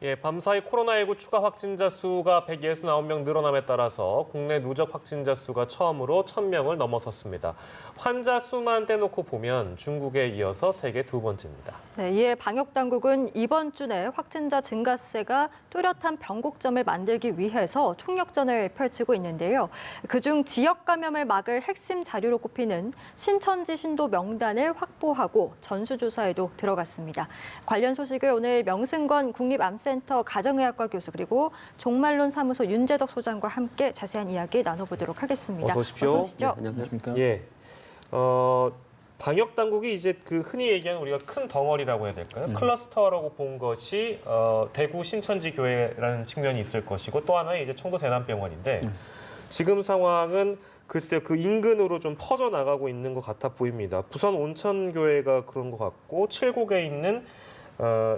예, 밤사이 코로나19 추가 확진자 수가 169명 늘어남에 따라서 국내 누적 확진자 수가 처음으로 1,000명을 넘어섰습니다. 환자 수만 떼놓고 보면 중국에 이어서 세계 두 번째입니다. 네, 이에 방역당국은 이번 주 내 확진자 증가세가 뚜렷한 변곡점을 만들기 위해서 총력전을 펼치고 있는데요. 그중 지역 감염을 막을 핵심 자료로 꼽히는 신천지 신도 명단을 확보하고 전수조사에도 들어갔습니다. 관련 소식을 오늘 명승건 국립암센터 가정의학과 교수 그리고 종말론 사무소 윤재덕 소장과 함께 자세한 이야기 나눠보도록 하겠습니다. 어서 오십시오. 어서 오시죠. 네, 안녕하십니까? 예, 방역 당국이 이제 그 흔히 얘기하는 우리가 큰 덩어리라고 해야 될까요? 클러스터라고 본 것이 대구 신천지 교회라는 측면이 있을 것이고 또 하나는 이제 청도 대남병원인데 지금 상황은 글쎄요, 그 인근으로 좀 퍼져 나가고 있는 것 같아 보입니다. 부산 온천교회가 그런 것 같고 칠곡에 있는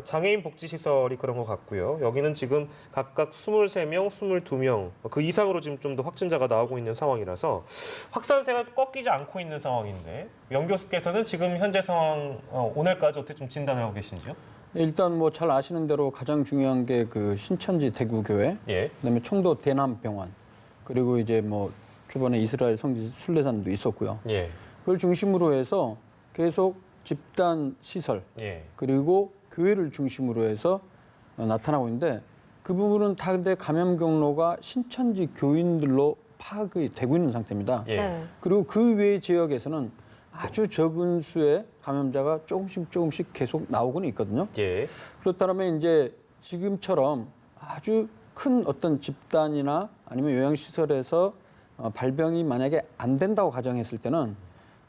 장애인 복지시설이 그런 것 같고요. 여기는 지금 각각 23명, 22명 그 이상으로 지금 좀 더 확진자가 나오고 있는 상황이라서 확산세가 꺾이지 않고 있는 상황인데 명 교수께서는 지금 현재 상황 오늘까지 어떻게 좀 진단을 하고 계신지요? 일단 뭐 잘 아시는 대로 가장 중요한 게 그 신천지 대구교회, 예. 그다음에 청도 대남병원, 그리고 이제 뭐 주변에 이스라엘 성지 순례산도 있었고요. 예. 그걸 중심으로 해서 계속 집단 시설 예. 그리고 교회를 중심으로 해서 나타나고 있는데 그 부분은 다 근데 감염 경로가 신천지 교인들로 파악이 되고 있는 상태입니다. 예. 네. 그리고 그 외의 지역에서는 아주 적은 수의 감염자가 조금씩 계속 나오고는 있거든요. 예. 그렇다면 이제 지금처럼 아주 큰 어떤 집단이나 아니면 요양시설에서 발병이 만약에 안 된다고 가정했을 때는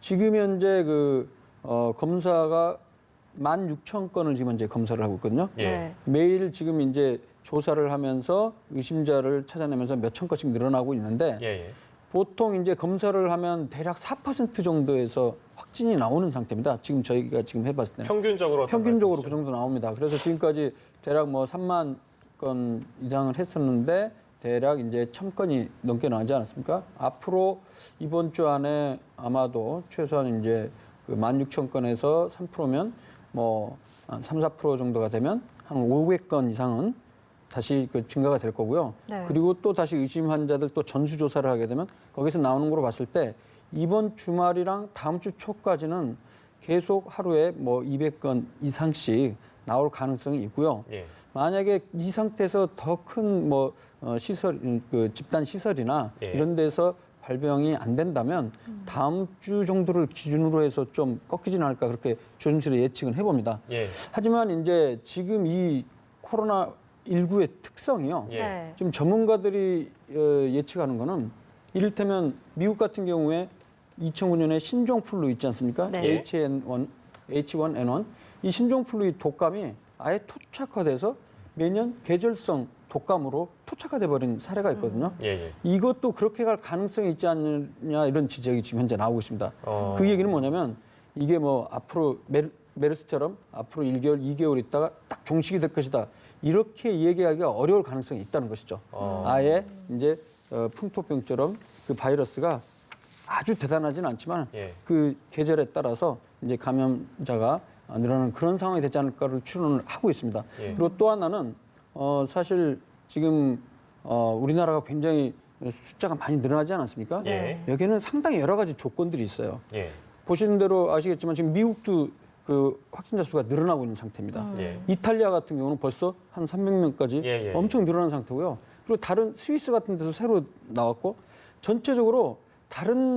지금 현재 검사가 16,000건을 지금 이제 검사를 하고 있거든요. 예. 네. 매일 지금 이제 조사를 하면서 의심자를 찾아내면서 몇천 건씩 늘어나고 있는데 예. 보통 이제 검사를 하면 대략 4% 정도에서 확진이 나오는 상태입니다. 지금 저희가 지금 해봤을 때는 평균적으로 그 정도 나옵니다. 그래서 지금까지 대략 뭐 3만 건 이상을 했었는데 대략 이제 1,000건이 넘게 나오지 않았습니까? 앞으로 이번 주 안에 아마도 최소한 이제 그 16,000건에서 3%면 뭐 한 3, 4% 정도가 되면 한 500건 이상은 다시 그 증가가 될 거고요. 네. 그리고 또 다시 의심 환자들 또 전수 조사를 하게 되면 거기서 나오는 거로 봤을 때 이번 주말이랑 다음 주 초까지는 계속 하루에 뭐 200건 이상씩 나올 가능성이 있고요. 예. 만약에 이 상태에서 더 큰 뭐 시설, 그 집단 시설이나 예. 이런 데서 발병이 안 된다면 다음 주 정도를 기준으로 해서 좀 꺾이지는 않을까 그렇게 조심스레 예측은 해봅니다. 예. 하지만 이제 지금 이 코로나19의 특성이요. 예. 네. 지금 전문가들이 예측하는 거는 이를테면 미국 같은 경우에 2009년에 신종플루 있지 않습니까? 네. H1N1. 이 신종플루의 독감이 아예 토착화돼서 매년 계절성 독감으로 토착화돼 버린 사례가 있거든요. 예. 이것도 그렇게 갈 가능성이 있지 않느냐 이런 지적이 지금 현재 나오고 있습니다. 그 얘기는 뭐냐면 이게 뭐 앞으로 메르스처럼 앞으로 1개월, 2개월 있다가 딱 종식이 될 것이다. 이렇게 얘기하기가 어려울 가능성이 있다는 것이죠. 아예 이제 풍토병처럼 그 바이러스가 아주 대단하지는 않지만 예. 그 계절에 따라서 이제 감염자가 늘어나는 그런 상황이 되지 않을까를 추론을 하고 있습니다. 예. 그리고 또 하나는 사실 지금 우리나라가 굉장히 숫자가 많이 늘어나지 않았습니까? 예. 여기는 상당히 여러 가지 조건들이 있어요. 예. 보시는 대로 아시겠지만 지금 미국도 그 확진자 수가 늘어나고 있는 상태입니다. 예. 이탈리아 같은 경우는 벌써 한 300명까지 예. 엄청 늘어난 상태고요. 그리고 다른 스위스 같은 데서 새로 나왔고 전체적으로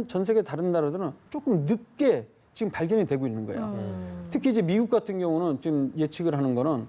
전 세계 다른 나라들은 조금 늦게 지금 발견이 되고 있는 거예요. 특히 이제 미국 같은 경우는 지금 예측을 하는 거는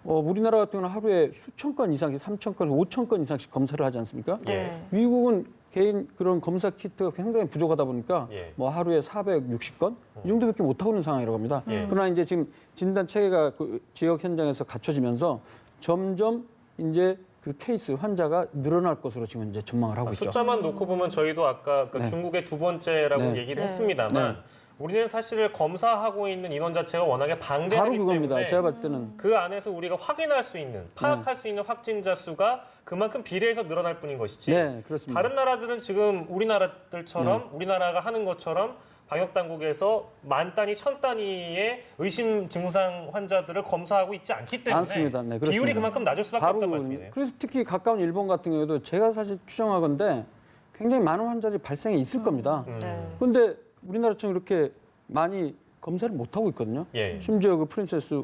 우리나라 같은 경우는 하루에 수천 건 이상씩, 3천 건, 5천 건 이상씩 검사를 하지 않습니까? 네. 미국은 개인 그런 검사 키트가 상당히 부족하다 보니까 예. 뭐 하루에 460건 이 정도밖에 못 하고 있는 상황이라고 합니다. 예. 그러나 이제 지금 진단 체계가 그 지역 현장에서 갖춰지면서 점점 이제 그 케이스 환자가 늘어날 것으로 지금 이제 전망을 하고 있죠. 숫자만 놓고 보면 저희도 아까 그 네. 중국의 두 번째라고 네. 얘기를 네. 했습니다만 네. 우리는 사실 검사하고 있는 인원 자체가 워낙에 방대하기 바로 때문에 그겁니다. 제가 봤을 때는 그 안에서 우리가 확인할 수 있는, 파악할 수 있는 확진자 수가 그만큼 비례해서 늘어날 뿐인 것이지. 네, 그렇습니다. 다른 나라들은 지금 우리나라들처럼 우리나라가 하는 것처럼 방역 당국에서 만 단위, 천 단위의 의심 증상 환자들을 검사하고 있지 않기 때문에 않습니다. 네, 그렇습니다. 비율이 그만큼 낮을 수밖에 없다는 말씀이네요. 그래서 특히 가까운 일본 같은 경우에도 제가 사실 추정하건대 굉장히 많은 환자들이 발생해 있을 겁니다. 네. 그런데 우리나라처럼 이렇게 많이 검사를 못 하고 있거든요. 예. 심지어 그 프린세스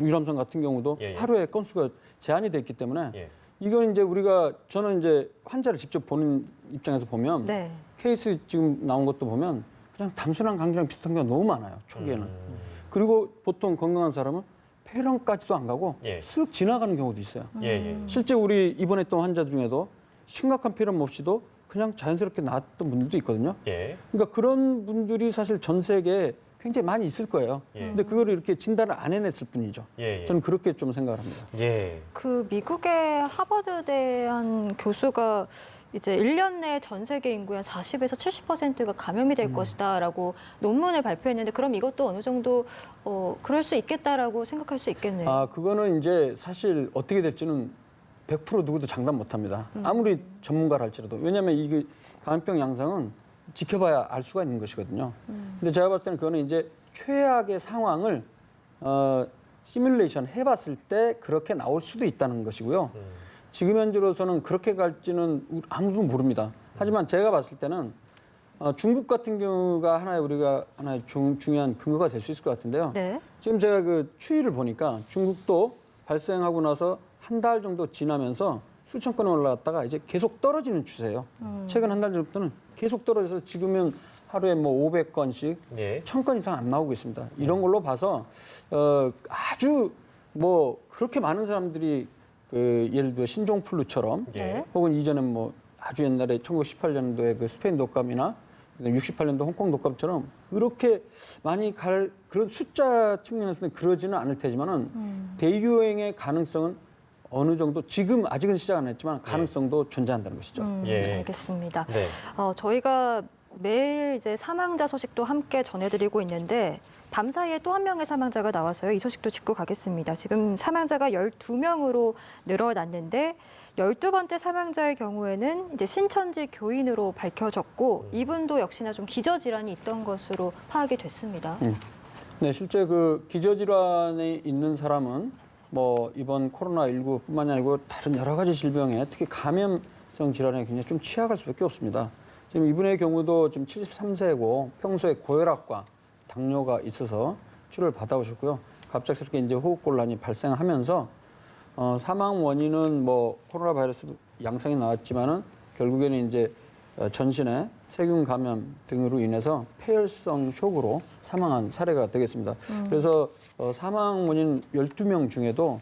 유람선 같은 경우도 예, 예. 하루에 건수가 제한이 돼 있기 때문에 예. 이건 이제 저는 이제 환자를 직접 보는 입장에서 보면 네. 케이스 지금 나온 것도 보면 그냥 단순한 감기랑 비슷한 경우가 너무 많아요. 초기에는. 그리고 보통 건강한 사람은 폐렴까지도 안 가고 예. 쓱 지나가는 경우도 있어요. 예, 예. 실제 우리 입원했던 환자 중에도 심각한 폐렴 없이도 그냥 자연스럽게 나았던 분들도 있거든요. 예. 그러니까 그런 분들이 사실 전 세계에 굉장히 많이 있을 거예요. 예. 근데 그거를 이렇게 진단을 안 해냈을 뿐이죠. 예, 예. 저는 그렇게 좀 생각을 합니다. 예. 그 미국의 하버드대 한 교수가 이제 1년 내에 전 세계 인구의 한 40에서 70%가 감염이 될 것이다라고 논문을 발표했는데 그럼 이것도 어느 정도 그럴 수 있겠다라고 생각할 수 있겠네요. 아, 그거는 이제 사실 어떻게 될지는 100% 누구도 장담 못 합니다. 아무리 전문가라 할지라도. 왜냐하면 이게 감염병 양상은 지켜봐야 알 수가 있는 것이거든요. 근데 제가 봤을 때는 그거는 이제 최악의 상황을 시뮬레이션 해봤을 때 그렇게 나올 수도 있다는 것이고요. 지금 현재로서는 그렇게 갈지는 아무도 모릅니다. 하지만 제가 봤을 때는 중국 같은 경우가 하나의 중요한 근거가 될 수 있을 것 같은데요. 네. 지금 제가 그 추이를 보니까 중국도 발생하고 나서 한 달 정도 지나면서 수천 건이 올라갔다가 이제 계속 떨어지는 추세예요. 최근 한 달 전부터는 계속 떨어져서 지금은 하루에 뭐 500건씩 예. 1000건 이상 안 나오고 있습니다. 이런 걸로 봐서 아주 뭐 그렇게 많은 사람들이 그 예를 들어 신종플루처럼 예. 혹은 이전에 뭐 아주 옛날에 1918년도에 그 스페인 독감이나 68년도 홍콩 독감처럼 그렇게 많이 갈 그런 숫자 측면에서는 그러지는 않을 테지만은 대유행의 가능성은 어느 정도 지금 아직은 시작 안 했지만 가능성도 존재한다는 것이죠. 예. 알겠습니다. 네. 저희가 매일 이제 사망자 소식도 함께 전해드리고 있는데 밤 사이에 또 한 명의 사망자가 나와서요. 이 소식도 짚고 가겠습니다. 지금 사망자가 12명으로 늘어났는데 12번째 사망자의 경우에는 이제 신천지 교인으로 밝혀졌고 이분도 역시나 좀 기저질환이 있던 것으로 파악이 됐습니다. 네, 실제 그 기저질환이 있는 사람은 뭐 이번 코로나19뿐만이 아니고 다른 여러 가지 질병에 특히 감염성 질환에 굉장히 좀 취약할 수밖에 없습니다. 지금 이분의 경우도 지금 73세고 평소에 고혈압과 당뇨가 있어서 치료를 받아오셨고요. 갑작스럽게 이제 호흡곤란이 발생하면서 사망 원인은 뭐 코로나 바이러스 양상이 나왔지만은 결국에는 이제 전신에 세균 감염 등으로 인해서 폐혈성 쇼크로 사망한 사례가 되겠습니다. 그래서 사망 원인 12명 중에도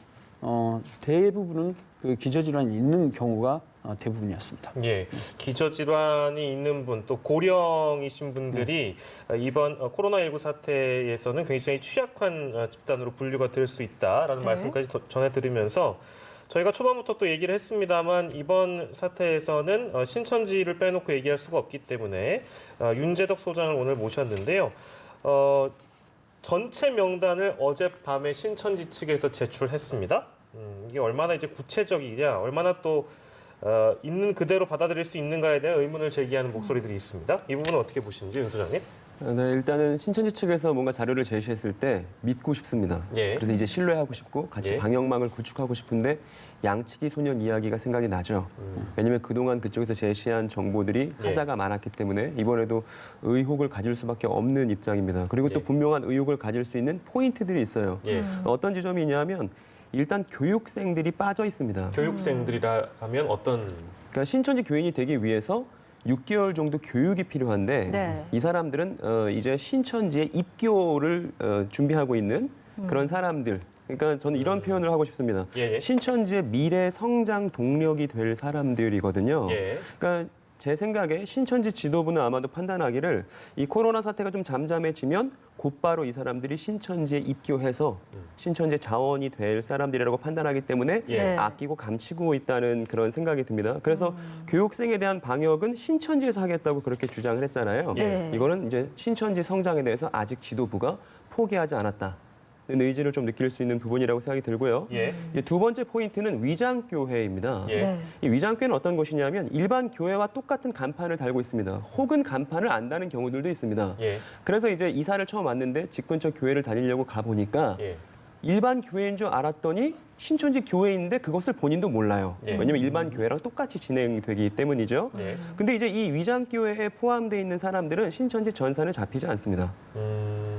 대부분은 그 기저질환이 있는 경우가 대부분이었습니다. 예, 기저질환이 있는 분, 또 고령이신 분들이 이번 코로나19 사태에서는 굉장히 취약한 집단으로 분류가 될 수 있다라는 네. 말씀까지 전해드리면서 저희가 초반부터 또 얘기를 했습니다만 이번 사태에서는 신천지를 빼놓고 얘기할 수가 없기 때문에 윤재덕 소장을 오늘 모셨는데요. 전체 명단을 어젯밤에 신천지 측에서 제출했습니다. 이게 얼마나 이제 구체적이냐, 얼마나 또 있는 그대로 받아들일 수 있는가에 대한 의문을 제기하는 목소리들이 있습니다. 이 부분은 어떻게 보시는지 윤 소장님? 네, 일단은 신천지 측에서 뭔가 자료를 제시했을 때 믿고 싶습니다. 예. 그래서 이제 신뢰하고 싶고 같이 예. 방역망을 구축하고 싶은데 양치기 소년 이야기가 생각이 나죠. 왜냐하면 그동안 그쪽에서 제시한 정보들이 예. 하자가 많았기 때문에 이번에도 의혹을 가질 수밖에 없는 입장입니다. 그리고 또 예. 분명한 의혹을 가질 수 있는 포인트들이 있어요. 예. 어떤 지점이 있냐면 일단 교육생들이 빠져 있습니다. 교육생들이라 하면 어떤 그러니까 신천지 교인이 되기 위해서 6개월 정도 교육이 필요한데 네. 이 사람들은 이제 신천지에 입교를 준비하고 있는 그런 사람들. 그러니까 저는 이런 표현을 하고 싶습니다. 예, 예. 신천지의 미래 성장 동력이 될 사람들이거든요. 예. 그러니까 제 생각에 신천지 지도부는 아마도 판단하기를 이 코로나 사태가 좀 잠잠해지면 곧바로 이 사람들이 신천지에 입교해서 신천지의 자원이 될 사람들이라고 판단하기 때문에 예. 네. 아끼고 감추고 있다는 그런 생각이 듭니다. 그래서 교육생에 대한 방역은 신천지에서 하겠다고 그렇게 주장을 했잖아요. 네. 이거는 이제 신천지 성장에 대해서 아직 지도부가 포기하지 않았다. 의지를 좀 느낄 수 있는 부분이라고 생각이 들고요. 예. 이제 두 번째 포인트는 위장교회입니다. 예. 네. 이 위장교회는 어떤 것이냐면 일반 교회와 똑같은 간판을 달고 있습니다. 혹은 간판을 안 다는 경우들도 있습니다. 예. 그래서 이제 이사를 처음 왔는데 집 근처 교회를 다니려고 가보니까 예. 일반 교회인 줄 알았더니 신천지 교회인데 그것을 본인도 몰라요. 예. 왜냐하면 일반 교회랑 똑같이 진행되기 때문이죠. 예. 근데 이제 이 위장교회에 포함되어 있는 사람들은 신천지 전산에 잡히지 않습니다.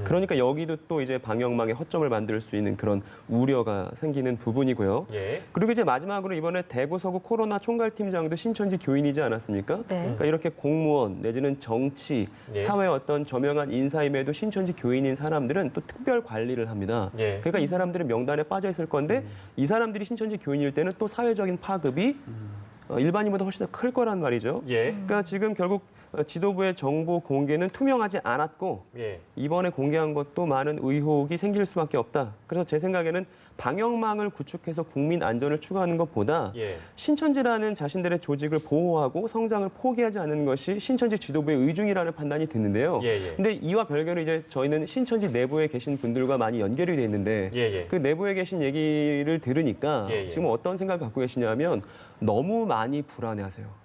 그러니까 여기도 또 이제 방역망에 허점을 만들 수 있는 그런 우려가 생기는 부분이고요. 예. 그리고 이제 마지막으로 이번에 대구 서구 코로나 총괄팀장도 신천지 교인이지 않았습니까? 네. 그러니까 이렇게 공무원 내지는 정치, 예. 사회 어떤 저명한 인사임에도 신천지 교인인 사람들은 또 특별 관리를 합니다. 예. 그러니까 이 사람들은 명단에 빠져 있을 건데 이 사람들이 신천지 교인일 때는 또 사회적인 파급이 일반인보다 훨씬 더 클 거란 말이죠. 예. 그러니까 지금 결국 지도부의 정보 공개는 투명하지 않았고 예. 이번에 공개한 것도 많은 의혹이 생길 수밖에 없다. 그래서 제 생각에는 방역망을 구축해서 국민 안전을 추구하는 것보다 예. 신천지라는 자신들의 조직을 보호하고 성장을 포기하지 않는 것이 신천지 지도부의 의중이라는 판단이 드는데요. 예, 예. 근데 이와 별개로 이제 저희는 신천지 내부에 계신 분들과 많이 연결이 돼 있는데 예, 예. 그 내부에 계신 얘기를 들으니까 예, 예. 지금 어떤 생각을 갖고 계시냐면 너무 많이 불안해하세요.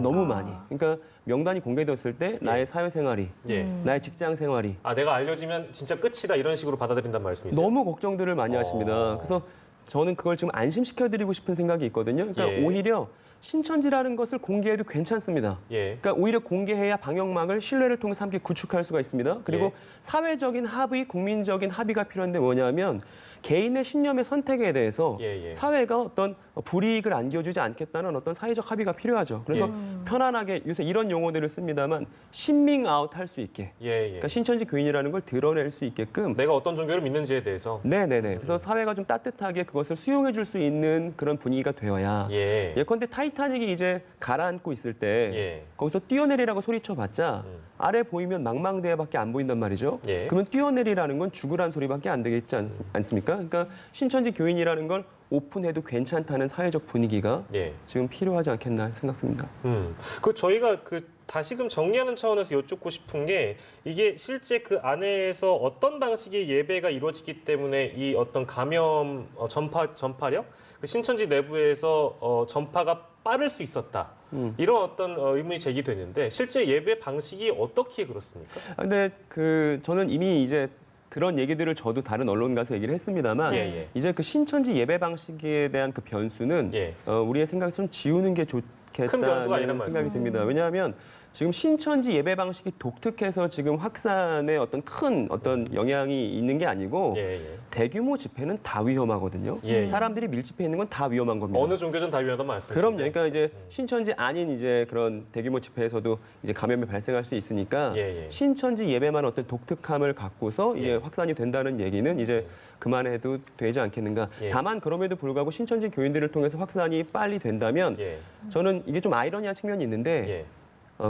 너무 많이. 그러니까 명단이 공개되었을 때 나의 사회생활이, 예. 나의 직장 생활이 아, 내가 알려지면 진짜 끝이다 이런 식으로 받아들인단 말씀이세요? 너무 걱정들을 많이 하십니다. 그래서 저는 그걸 지금 안심시켜드리고 싶은 생각이 있거든요. 그러니까 예. 오히려 신천지라는 것을 공개해도 괜찮습니다. 예. 그러니까 오히려 공개해야 방역망을 신뢰를 통해서 함께 구축할 수가 있습니다. 그리고 예. 사회적인 합의, 국민적인 합의가 필요한데 뭐냐면 개인의 신념의 선택에 대해서 예, 예. 사회가 어떤 불이익을 안겨주지 않겠다는 어떤 사회적 합의가 필요하죠. 그래서 편안하게 요새 이런 용어들을 씁니다만 신밍 아웃 할 수 있게 예, 예. 그러니까 신천지 교인이라는 걸 드러낼 수 있게끔 내가 어떤 종교를 믿는지에 대해서 네네네. 그래서 사회가 좀 따뜻하게 그것을 수용해 줄 수 있는 그런 분위기가 되어야 예. 예컨대 타이타닉이 이제 가라앉고 있을 때 예. 거기서 뛰어내리라고 소리쳐봤자 아래 보이면 망망대해밖에 안 보인단 말이죠. 예. 그러면 뛰어내리라는 건 죽으란 소리밖에 안 되겠지 않습니까? 그러니까 신천지 교인이라는 걸 오픈해도 괜찮다는 사회적 분위기가 예. 지금 필요하지 않겠나 생각합니다. 그 저희가 다시금 정리하는 차원에서 여쭙고 싶은 게 이게 실제 그 안에서 어떤 방식의 예배가 이루어지기 때문에 이 어떤 감염 전파력 그 신천지 내부에서 전파가 빠를 수 있었다. 이런 어떤 의문이 제기되는데 실제 예배 방식이 어떻게 그렇습니까? 근데 저는 이미 이제 그런 얘기들을 저도 다른 언론 가서 얘기를 했습니다만 예, 예. 이제 그 신천지 예배 방식에 대한 그 변수는 예. 우리의 생각에서 좀 지우는 게 큰 변수가 아니란 좋겠다는 생각이 듭니다. 왜냐하면 지금 신천지 예배 방식이 독특해서 지금 확산에 어떤 영향이 있는 게 아니고 예, 예. 대규모 집회는 다 위험하거든요. 예. 사람들이 밀집해 있는 건 다 위험한 겁니다. 어느 종교든 다 위험하다는 말씀이시죠? 그럼요. 그러니까 이제 신천지 아닌 이제 그런 대규모 집회에서도 이제 감염이 발생할 수 있으니까 예, 예. 신천지 예배만 어떤 독특함을 갖고서 이제 예. 확산이 된다는 얘기는 이제 그만해도 되지 않겠는가. 예. 다만 그럼에도 불구하고 신천지 교인들을 통해서 확산이 빨리 된다면 예. 저는 이게 좀 아이러니한 측면이 있는데 예.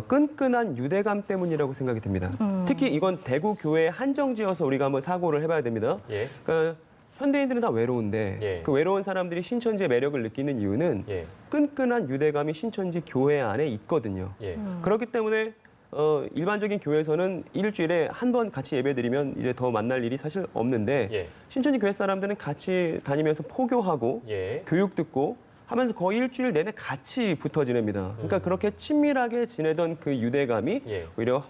끈끈한 유대감 때문이라고 생각이 듭니다. 특히 이건 대구 교회에 한정지어서 우리가 한번 사고를 해봐야 됩니다. 예. 그러니까 현대인들은 다 외로운데 예. 그 외로운 사람들이 신천지의 매력을 느끼는 이유는 예. 끈끈한 유대감이 신천지 교회 안에 있거든요. 예. 그렇기 때문에 일반적인 교회에서는 일주일에 한 번 같이 예배드리면 이제 더 만날 일이 사실 없는데 예. 신천지 교회 사람들은 같이 다니면서 포교하고 예. 교육 듣고 하면서 거의 일주일 내내 같이 붙어 지냅니다. 그러니까 그렇게 친밀하게 지내던 그 유대감이 예. 오히려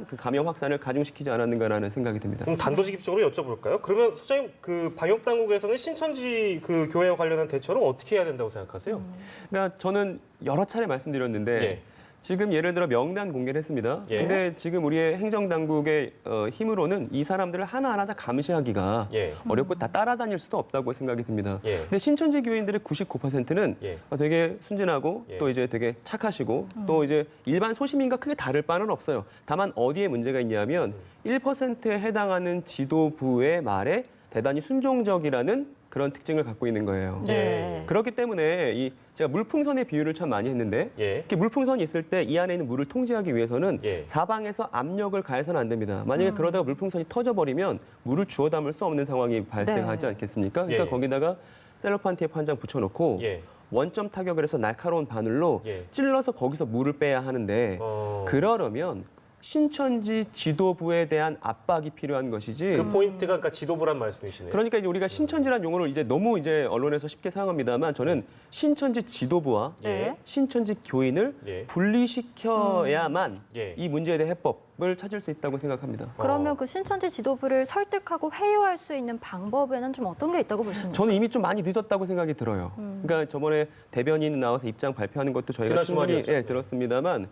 그 감염 확산을 가중시키지 않았는가라는 생각이 듭니다. 그럼 단도직입적으로 여쭤볼까요? 그러면 소장님 그 방역 당국에서는 신천지 그 교회와 관련한 대처를 어떻게 해야 된다고 생각하세요? 그러니까 저는 여러 차례 말씀드렸는데 예. 지금 예를 들어 명단 공개를 했습니다. 예. 근데 지금 우리의 행정당국의 힘으로는 이 사람들을 하나하나 다 감시하기가 예. 어렵고 다 따라다닐 수도 없다고 생각이 듭니다. 예. 근데 신천지 교인들의 99%는 예. 되게 순진하고 예. 또 이제 되게 착하시고 또 이제 일반 소시민과 크게 다를 바는 없어요. 다만 어디에 문제가 있냐면 1%에 해당하는 지도부의 말에 대단히 순종적이라는 그런 특징을 갖고 있는 거예요. 네. 그렇기 때문에 제가 물풍선의 비유를 참 많이 했는데 예. 이렇게 물풍선이 있을 때 이 안에 있는 물을 통제하기 위해서는 예. 사방에서 압력을 가해서는 안 됩니다. 만약에 그러다가 물풍선이 터져버리면 물을 주워 담을 수 없는 상황이 발생하지 네. 않겠습니까? 그러니까 예. 거기다가 셀로판 테이프 한 장 붙여놓고 예. 원점 타격을 해서 날카로운 바늘로 예. 찔러서 거기서 물을 빼야 하는데 그러려면 신천지 지도부에 대한 압박이 필요한 것이지. 그 포인트가 그러니까 지도부란 말씀이시네요. 그러니까 이제 우리가 신천지라는 용어를 이제 너무 이제 언론에서 쉽게 사용합니다만 저는 신천지 지도부와 네. 신천지 교인을 예. 분리시켜야만 예. 이 문제에 대해 해법을 찾을 수 있다고 생각합니다. 그러면 그 신천지 지도부를 설득하고 회유할 수 있는 방법에는 좀 어떤 게 있다고 보십니까? 저는 이미 좀 많이 늦었다고 생각이 들어요. 그러니까 저번에 대변인 나와서 입장 발표하는 것도 저희가 지난 충분히 주말이었죠. 들었습니다만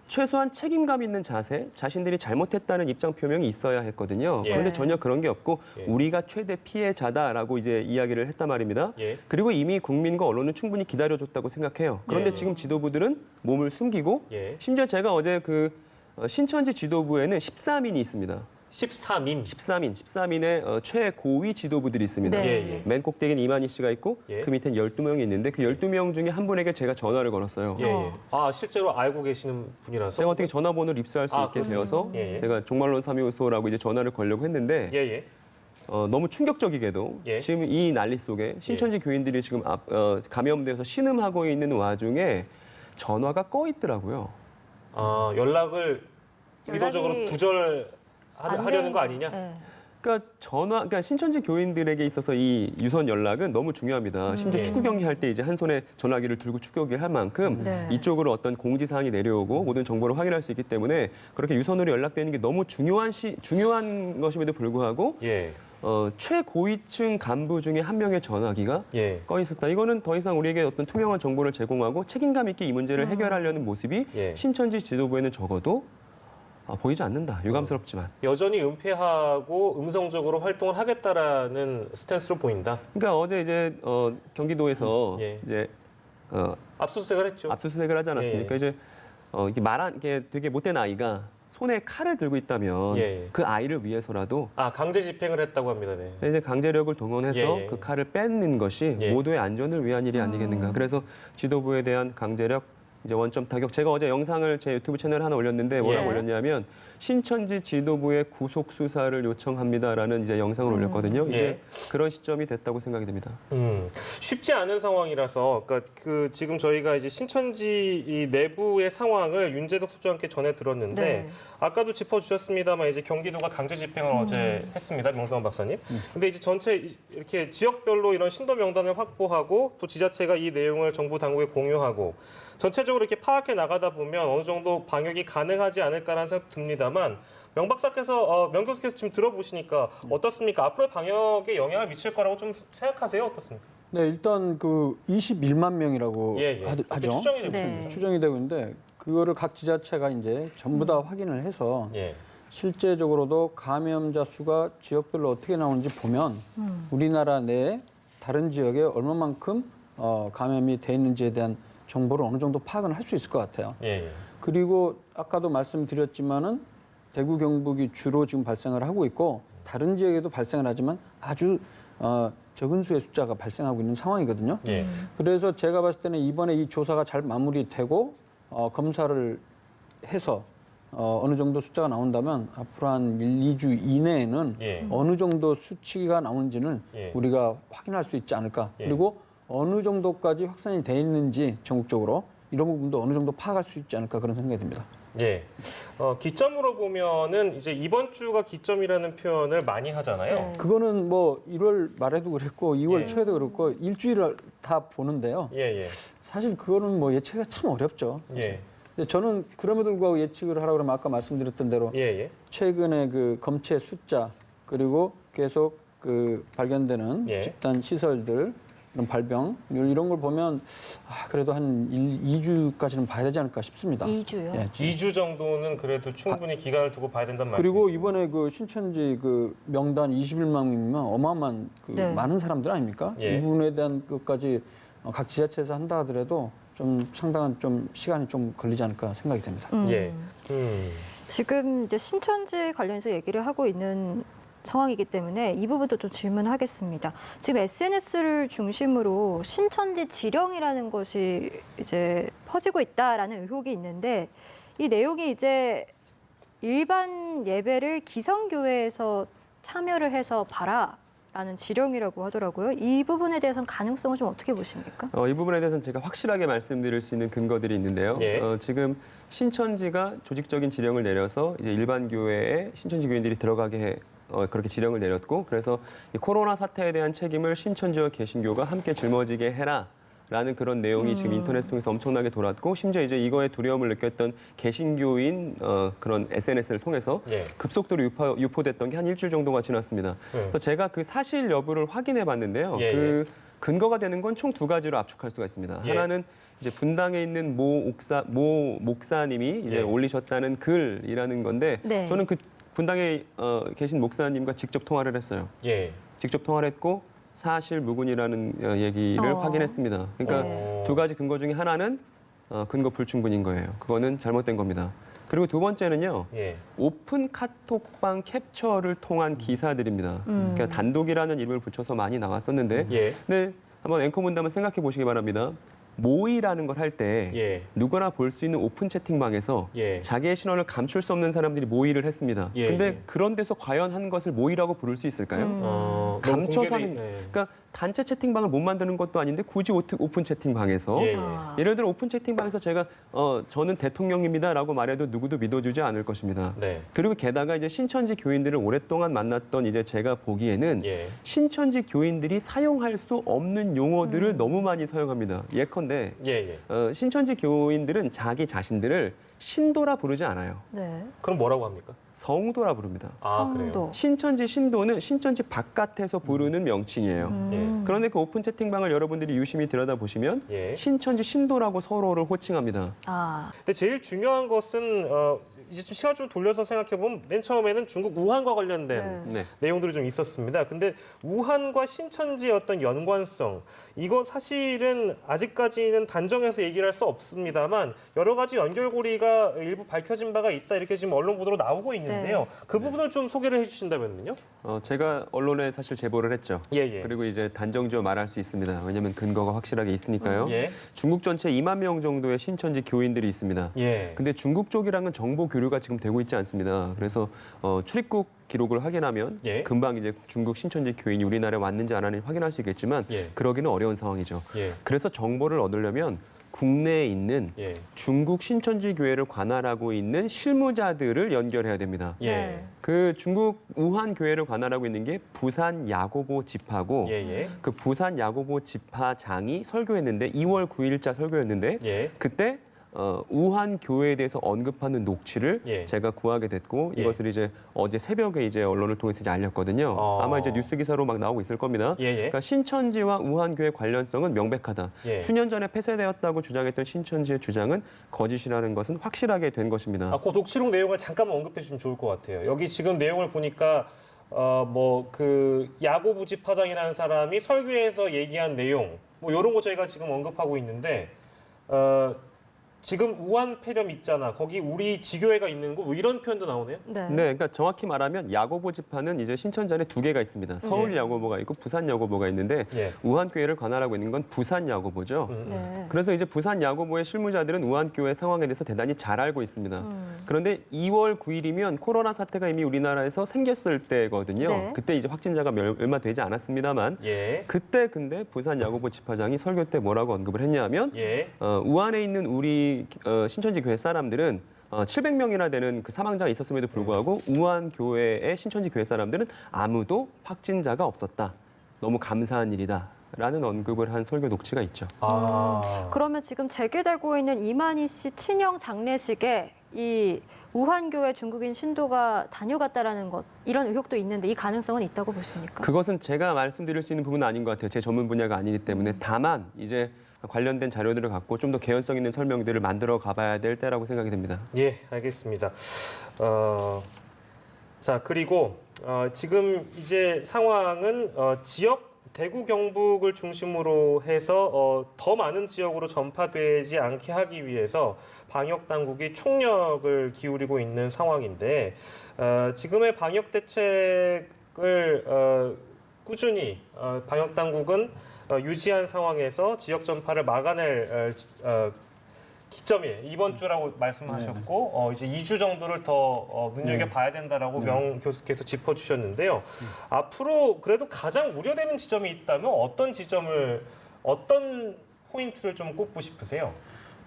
최소한 책임감 있는 자세, 자신들이 잘못했다는 입장 표명이 있어야 했거든요. 예. 그런데 전혀 그런 게 없고 예. 우리가 최대 피해자다라고 이제 이야기를 했단 말입니다. 예. 그리고 이미 국민과 언론은 충분히 기다려줬다고 생각해요. 그런데 예. 지금 지도부들은 몸을 숨기고 예. 심지어 제가 어제 그 신천지 지도부에는 13인이 있습니다. 13인. 13인의 최고위 지도부들이 있습니다. 네. 예, 예. 맨 꼭대기는 이만희 씨가 있고 예. 그 밑엔 12명이 있는데 그 12명 중에 한 분에게 제가 전화를 걸었어요. 예, 예. 아, 실제로 알고 계시는 분이라서. 제가 어떻게 전화번호를 입수할 수 아, 있게 그렇습니까? 되어서 예, 예. 제가 종말론 3.15라고 이제 전화를 걸려고 했는데 예, 예. 너무 충격적이게도 예. 지금 이 난리 속에 신천지 교인들이 지금 감염돼서 신음하고 있는 와중에 전화가 꺼 있더라고요. 아, 연락을 의도적으로 연락이 두절하려는 거 아니냐? 네. 그러니까 신천지 교인들에게 있어서 이 유선 연락은 너무 중요합니다. 심지어 예. 축구 경기 할 때 이제 한 손에 전화기를 들고 축구 경기를 할 만큼 네. 이쪽으로 어떤 공지 사항이 내려오고 모든 정보를 확인할 수 있기 때문에 그렇게 유선으로 연락되는 게 너무 중요한 것임에도 불구하고 예. 최고위층 간부 중에 한 명의 전화기가 예. 꺼 있었다. 이거는 더 이상 우리에게 어떤 투명한 정보를 제공하고 책임감 있게 이 문제를 해결하려는 모습이 예. 신천지 지도부에는 적어도 보이지 않는다. 유감스럽지만. 여전히 은폐하고 음성적으로 활동을 하겠다라는 스탠스로 보인다. 그러니까 어제 이제 경기도에서 예. 이제 압수수색을 했죠. 압수수색을 하지 않았습니까? 예. 이제 이게 이게 되게 못된 아이가 손에 칼을 들고 있다면 예. 그 아이를 위해서라도 아, 강제 집행을 했다고 합니다. 네. 이제 강제력을 동원해서 예, 예. 그 칼을 뺏는 것이 예. 모두의 안전을 위한 일이 아니겠는가. 그래서 지도부에 대한 강제력 이제 원점 타격. 제가 어제 영상을 제 유튜브 채널에 하나 올렸는데 뭐라고 예. 올렸냐면 신천지 지도부의 구속 수사를 요청합니다라는 이제 영상을 올렸거든요. 이제 예. 그런 시점이 됐다고 생각이 됩니다. 쉽지 않은 상황이라서, 그러니까 그 지금 저희가 이제 신천지 이 내부의 상황을 윤재덕 소장님께 전해 들었는데, 네. 아까도 짚어주셨습니다만 이제 경기도가 강제 집행을 어제 했습니다, 명성원 박사님. 근데 이제 전체 이렇게 지역별로 이런 신도 명단을 확보하고 또 지자체가 이 내용을 정부 당국에 공유하고 전체적으로 이렇게 파악해 나가다 보면 어느 정도 방역이 가능하지 않을까라는 생각 듭니다만. 명 박사께서 명 교수께서 지금 들어보시니까 어떻습니까? 앞으로 방역에 영향을 미칠 거라고 좀 생각하세요? 어떻습니까? 네, 일단 그 21만 명이라고 예, 예. 하죠. 그렇게 추정이 되고 네. 있습니다. 추정이 되고 있는데 그거를 각 지자체가 이제 전부 다 확인을 해서 예. 실제적으로도 감염자 수가 지역별로 어떻게 나오는지 보면 우리나라 내에 다른 지역에 얼마만큼 감염이 돼 있는지에 대한 정보를 어느 정도 파악은 할 수 있을 것 같아요. 예. 그리고 아까도 말씀드렸지만은 대구 경북이 주로 지금 발생을 하고 있고 다른 지역에도 발생을 하지만 아주 적은 수의 숫자가 발생하고 있는 상황이거든요. 예. 그래서 제가 봤을 때는 이번에 이 조사가 잘 마무리되고 검사를 해서 어느 정도 숫자가 나온다면 앞으로 한 1, 2주 이내에는 예. 어느 정도 수치가 나오는지는 예. 우리가 확인할 수 있지 않을까. 예. 그리고 어느 정도까지 확산이 돼 있는지 전국적으로 이런 부분도 어느 정도 파악할 수 있지 않을까 그런 생각이 듭니다. 예. 기점으로 보면은 이제 이번 주가 기점이라는 표현을 많이 하잖아요. 네. 그거는 뭐 1월 말에도 그랬고 2월 예. 초에도 그렇고 일주일을 다 보는데요. 예, 예. 사실 그거는 뭐 예측이 참 어렵죠. 예. 근데 저는 그럼에도 불구하고 예측을 하라고 그러면 아까 말씀드렸던 대로 예, 예. 최근에 그 검체 숫자 그리고 계속 그 발견되는 예. 집단 시설들 이런 발병 이런 걸 보면 그래도 한 2주까지는 봐야 되지 않을까 싶습니다. 2주요? 예. 2주 정도는 그래도 충분히 기간을 두고 봐야 된다는 말이죠. 그리고 이번에 그 신천지 그 명단 21만 명이면 어마어마한 그 네. 많은 사람들 아닙니까? 예. 이분에 대한 것까지 각 지자체에서 한다 하더라도 좀 상당한 좀 시간이 좀 걸리지 않을까 생각이 됩니다. 예. 지금 이제 신천지 관련해서 얘기를 하고 있는 상황이기 때문에 이 부분도 좀 질문하겠습니다. 지금 SNS를 중심으로 신천지 지령이라는 것이 이제 퍼지고 있다라는 의혹이 있는데 이 내용이 이제 일반 예배를 기성교회에서 참여를 해서 봐라. 라는 지령이라고 하더라고요. 이 부분에 대해서는 가능성을 좀 어떻게 보십니까? 이 부분에 대해서는 제가 확실하게 말씀드릴 수 있는 근거들이 있는데요. 예. 지금 신천지가 조직적인 지령을 내려서 이제 일반 교회에 신천지 교인들이 들어가게 해 그렇게 지령을 내렸고, 그래서 이 코로나 사태에 대한 책임을 신천지와 개신교가 함께 짊어지게 해라. 라는 그런 내용이 지금 인터넷 통해서 엄청나게 돌았고, 심지어 이제 이거에 두려움을 느꼈던 개신교인 그런 SNS를 통해서 예. 급속도로 유포됐던 게 한 일주일 정도가 지났습니다. 그래서 제가 그 사실 여부를 확인해 봤는데요. 예, 그 근거가 되는 건 총 두 가지로 압축할 수가 있습니다. 예. 하나는 이제 분당에 있는 모 목사님이 이제 예. 올리셨다는 글이라는 건데, 네. 저는 그 분당에 계신 목사님과 직접 통화를 했어요. 예. 직접 통화를 했고 사실 무근이라는 얘기를 확인했습니다. 그러니까 두 가지 근거 중에 하나는 근거 불충분인 거예요. 그거는 잘못된 겁니다. 그리고 두 번째는요. 예. 오픈 카톡방 캡처를 통한 기사들입니다. 그러니까 단독이라는 이름을 붙여서 많이 나왔었는데, 예. 근데 한번 앵커 분담은 생각해 보시기 바랍니다. 모의라는 걸 할 때 예. 누구나 볼 수 있는 오픈 채팅방에서 예. 자기의 신원을 감출 수 없는 사람들이 모의를 했습니다. 예, 근데 예. 그런 데서 과연 한 것을 모의라고 부를 수 있을까요? 너무 감춰서 공개돼 하는, 있네. 그러니까 단체 채팅방을 못 만드는 것도 아닌데 굳이 오픈 채팅방에서 예, 예. 예를 들어 오픈 채팅방에서 제가 저는 대통령입니다라고 말해도 누구도 믿어주지 않을 것입니다. 네. 그리고 게다가 이제 신천지 교인들을 오랫동안 만났던 이제 제가 보기에는 예. 신천지 교인들이 사용할 수 없는 용어들을 너무 많이 사용합니다. 예컨대 예, 예. 신천지 교인들은 자기 자신들을 신도라 부르지 않아요. 네. 그럼 뭐라고 합니까? 성도라 부릅니다. 아, 그래요. 성도. 신천지 신도는 신천지 바깥에서 부르는 명칭이에요. 예. 그런데 그 오픈 채팅방을 여러분들이 유심히 들여다보시면 예. 신천지 신도라고 서로를 호칭합니다. 아, 근데 제일 중요한 것은 이제 좀 시간 좀 돌려서 생각해 보면 맨 처음에는 중국 우한과 관련된 네. 네. 내용들이 좀 있었습니다. 근데 우한과 신천지의 어떤 연관성, 이거 사실은 아직까지는 단정해서 얘기를 할 수 없습니다만 여러 가지 연결고리가 일부 밝혀진 바가 있다, 이렇게 지금 언론 보도로 나오고 있는데요. 네. 그 부분을 좀 소개를 해주신다면요? 제가 언론에 사실 제보를 했죠. 예, 예. 그리고 이제 단정지어 말할 수 있습니다. 왜냐하면 근거가 확실하게 있으니까요. 예. 중국 전체 2만 명 정도의 신천지 교인들이 있습니다. 예. 근데 중국 쪽이랑은 정보 교류가 지금 되고 있지 않습니다. 그래서 출입국 기록을 확인하면 예. 금방 이제 중국 신천지 교인이 우리나라에 왔는지 안 왔는지 확인할 수 있겠지만 예. 그러기는 어려운 상황이죠. 예. 그래서 정보를 얻으려면 국내에 있는 예. 중국 신천지 교회를 관할하고 있는 실무자들을 연결해야 됩니다. 예. 네. 그 중국 우한 교회를 관할하고 있는 게 부산 야고보 지파고 예. 예. 그 부산 야고보 지파장이 설교했는데 2월 9일자 설교였는데 예. 그때 우한 교회에 대해서 언급하는 녹취를 예. 제가 구하게 됐고 예. 이것을 이제 어제 새벽에 이제 언론을 통해서 이제 알렸거든요. 아마 이제 뉴스 기사로 막 나오고 있을 겁니다. 예. 예. 그러니까 신천지와 우한 교회 관련성은 명백하다. 예. 수년 전에 폐쇄되었다고 주장했던 신천지의 주장은 거짓이라는 것은 확실하게 된 것입니다. 그 녹취록 내용을 잠깐만 언급해 주시면 좋을 것 같아요. 여기 지금 내용을 보니까 그 야고보 지파장이라는 사람이 설교에서 얘기한 내용, 뭐 이런 거 저희가 지금 언급하고 있는데 지금 우한 폐렴 있잖아. 거기 우리 지교회가 있는 거, 뭐 이런 표현도 나오네요. 네. 네, 그러니까 정확히 말하면 야고보 지파는 이제 신천지 안에 두 개가 있습니다. 서울 예. 야고보가 있고 부산 야고보가 있는데 예. 우한 교회를 관할하고 있는 건 부산 야고보죠. 네. 그래서 이제 부산 야고보의 실무자들은 우한 교회 상황에 대해서 대단히 잘 알고 있습니다. 그런데 2월 9일이면 코로나 사태가 이미 우리나라에서 생겼을 때거든요. 네. 그때 이제 확진자가 얼마 되지 않았습니다만 예. 그때 근데 부산 야고보 지파장이 설교 때 뭐라고 언급을 했냐면 예. 우한에 있는 우리 신천지 교회 사람들은 700명이나 되는 그 사망자가 있었음에도 불구하고 우한 교회의 신천지 교회 사람들은 아무도 확진자가 없었다. 너무 감사한 일이다. 라는 언급을 한 설교 녹취가 있죠. 그러면 지금 재개되고 있는 이만희 씨 친형 장례식에 이 우한교회 중국인 신도가 다녀갔다라는 것, 이런 의혹도 있는데 이 가능성은 있다고 보십니까? 그것은 제가 말씀드릴 수 있는 부분은 아닌 것 같아요. 제 전문 분야가 아니기 때문에. 다만 이제 관련된 자료들을 갖고 좀 더 개연성 있는 설명들을 만들어 가봐야 될 때라고 생각이 됩니다. 예, 알겠습니다. 자, 그리고 지금 이제 상황은 지역 대구 경북을 중심으로 해서 더 많은 지역으로 전파되지 않게 하기 위해서 방역 당국이 총력을 기울이고 있는 상황인데 지금의 방역 대책을 꾸준히 방역 당국은 유지한 상황에서 지역 전파를 막아낼 기점이 이번 주라고 말씀하셨고 이제 2주 정도를 더 눈여겨봐야 된다라고 명 교수께서 짚어주셨는데요. 앞으로 그래도 가장 우려되는 지점이 있다면 어떤 포인트를 좀 꼽고 싶으세요?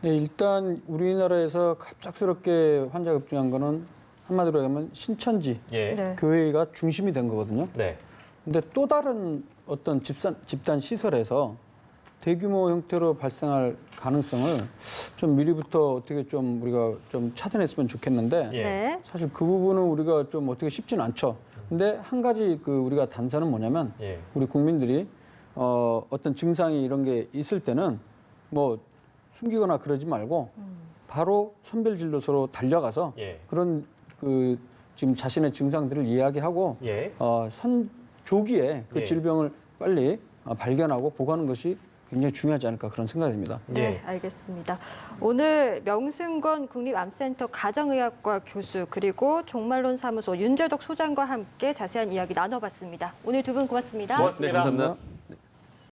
네, 일단 우리나라에서 갑작스럽게 환자가 급증한 거는 한마디로 하면 신천지 예. 네. 교회가 중심이 된 거거든요. 네. 근데 또 다른 어떤 집단 시설에서 대규모 형태로 발생할 가능성을 좀 미리부터 어떻게 좀 우리가 좀 차단했으면 좋겠는데 예. 네. 사실 그 부분은 우리가 좀 어떻게 쉽지는 않죠. 근데 한 가지 그 우리가 단서는 뭐냐면 예. 우리 국민들이 어떤 증상이 이런 게 있을 때는 뭐 숨기거나 그러지 말고 바로 선별진료소로 달려가서 예. 그런 그 지금 자신의 증상들을 이야기하고 예. 조기에 그 예. 질병을 빨리 발견하고 보고하는 것이 굉장히 중요하지 않을까 그런 생각이 듭니다. 네, 예. 알겠습니다. 오늘 명승건 국립암센터 가정의학과 교수 그리고 종말론 사무소 윤재덕 소장과 함께 자세한 이야기 나눠봤습니다. 오늘 두 분 고맙습니다. 고맙습니다. 네, 감사합니다.